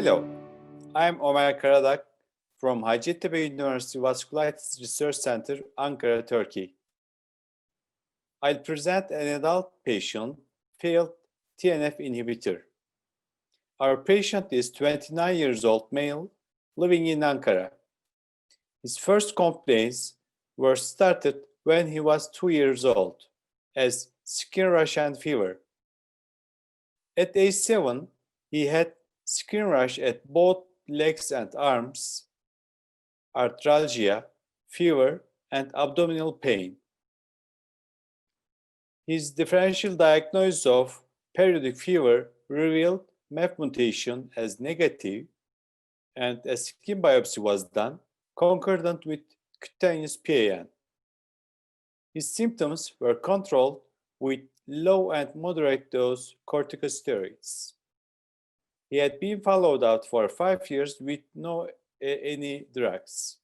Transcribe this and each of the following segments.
Hello, I'm Ömer Karadak from Hacettepe University Vasculitis Research Center, Ankara, Turkey. I'll present an adult patient failed TNF inhibitor. Our patient is 29 years old male living in Ankara. His first complaints were started when he was 2 years old as skin rash and fever. At age 7, he had skin rash at both legs and arms, arthralgia, fever, and abdominal pain. His differential diagnosis of periodic fever revealed MEF mutation as negative, and a skin biopsy was done concordant with cutaneous PAN. His symptoms were controlled with low and moderate dose corticosteroids. He had been followed out for 5 years with no any drugs.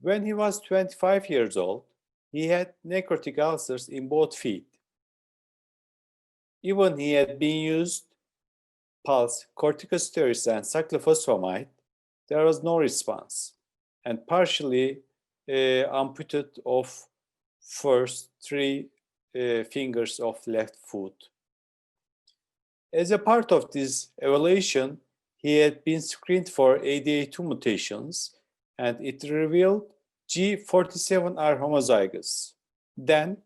When he was 25 years old, he had necrotic ulcers in both feet. Even he had been used pulse, corticosteroids, and cyclophosphamide, there was no response, and partially amputated of first 3 fingers of left foot. As a part of this evaluation, he had been screened for ADA2 mutations, and it revealed G47R homozygous. Then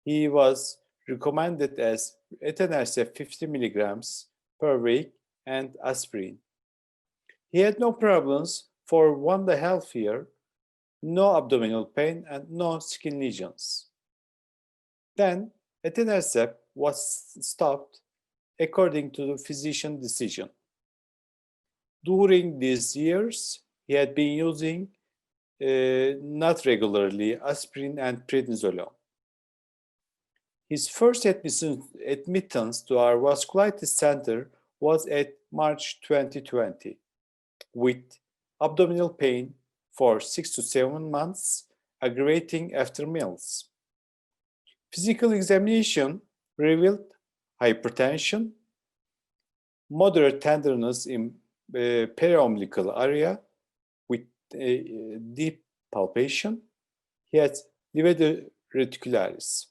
he was recommended as etanercept 50 milligrams per week and aspirin. He had no problems for 1.5 years, no abdominal pain, and no skin lesions. Then etanercept was stopped according to the physician decision. During these years, he had been using not regularly aspirin and prednisolone. His first admittance to our vasculitis center was at March 2020 with abdominal pain for 6 to 7 months, aggravating after meals. Physical examination revealed hypertension, moderate tenderness in periumbilical area with deep palpation. He had livedo reticularis.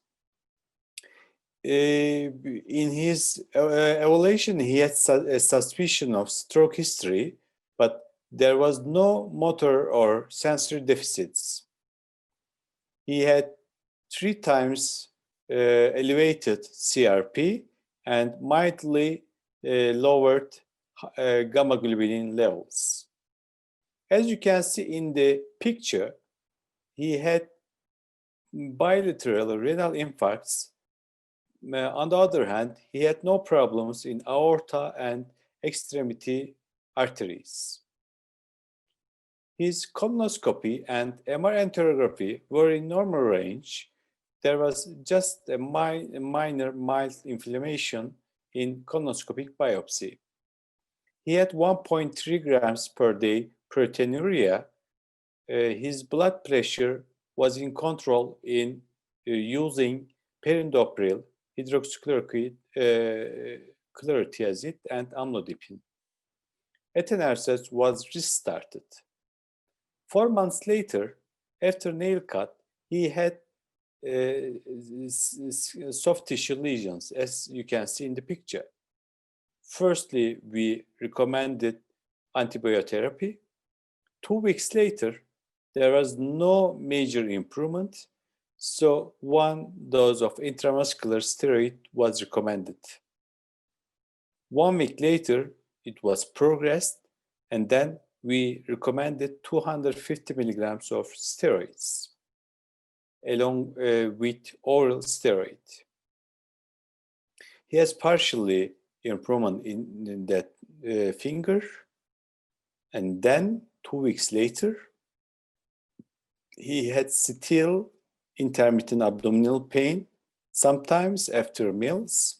In his evaluation, he had a suspicion of stroke history, but there was no motor or sensory deficits. He had 3 times elevated CRP and mildly lowered gamma globulin levels. As you can see in the picture, he had bilateral renal infarcts. On the other hand, he had no problems in aorta and extremity arteries. His colonoscopy and MR enterography were in normal range. There was just a minor mild inflammation in colonoscopic biopsy. He had 1.3 grams per day proteinuria. His blood pressure was in control in using perindopril, hydroxychloroquine, chlorothiazide, and amlodipine. Etanercept was restarted. 4 months later, after nail cut, he had soft tissue lesions, as you can see in the picture. Firstly, we recommended antibiotherapy. 2 weeks later, there was no major improvement, so 1 dose of intramuscular steroid was recommended. 1 week later, it was progressed, and then we recommended 250 milligrams of steroids along with oral steroid. He has partially improvement in that finger, and then 2 weeks later, he had still intermittent abdominal pain, sometimes after meals,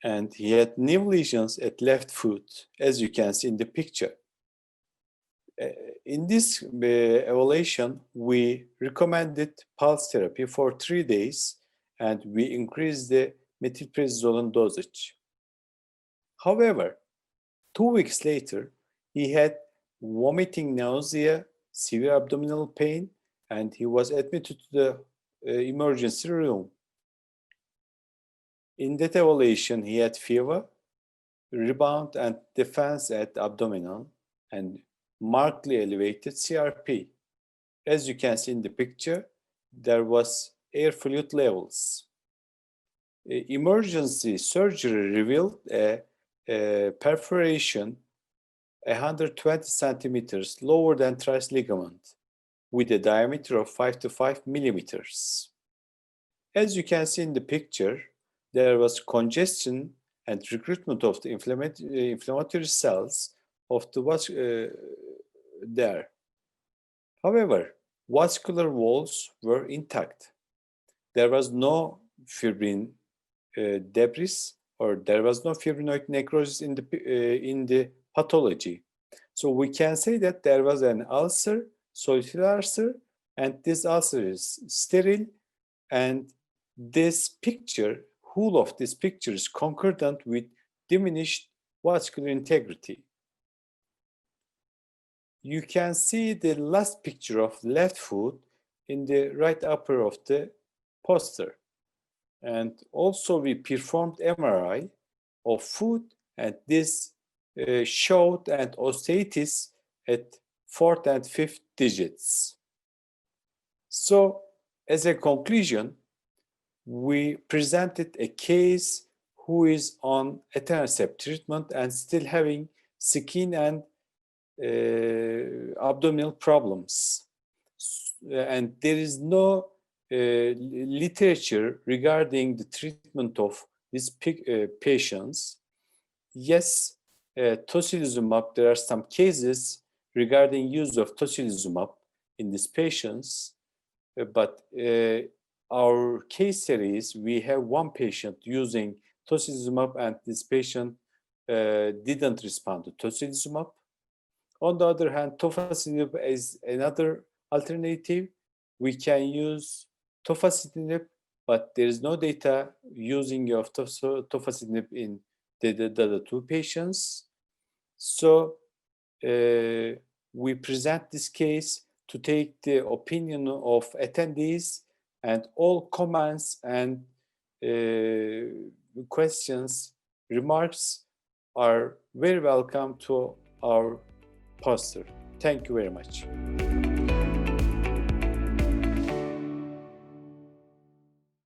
and he had new lesions at left foot, as you can see in the picture. In this evaluation, we recommended pulse therapy for 3 days, and we increased the methylprednisolone dosage. However, 2 weeks later, he had vomiting, nausea, severe abdominal pain, and he was admitted to the emergency room. In that evaluation, he had fever, rebound and defense at abdominal, and markedly elevated CRP. As you can see in the picture, there was air fluid levels. Emergency surgery revealed a perforation 120 centimeters lower than tricep ligament with a diameter of 5 to 5 millimeters. As you can see in the picture, there was congestion and recruitment of the inflammatory cells of the there. However, vascular walls were intact. There was no fibrin debris, or there was no fibrinoid necrosis in the pathology. So we can say that there was an ulcer, solitary ulcer, and this ulcer is sterile, and this picture, whole of this picture is concordant with diminished vascular integrity. You can see the last picture of left foot in the right upper of the poster. And also we performed MRI of foot, and this showed an osteitis at 4th and 5th digits. So as a conclusion, we presented a case who is on etanercept treatment and still having skin and abdominal problems. And there is no literature regarding the treatment of these patients. Yes, tocilizumab, there are some cases regarding use of tocilizumab in these patients, but our case series, we have one patient using tocilizumab, and this patient didn't respond to tocilizumab. On the other hand, tofacitinib is another alternative. We can use tofacitinib, but there is no data using of tofacitinib in the two patients. So we present this case to take the opinion of attendees, and all comments and questions, remarks are very welcome to our poster. Thank you very much.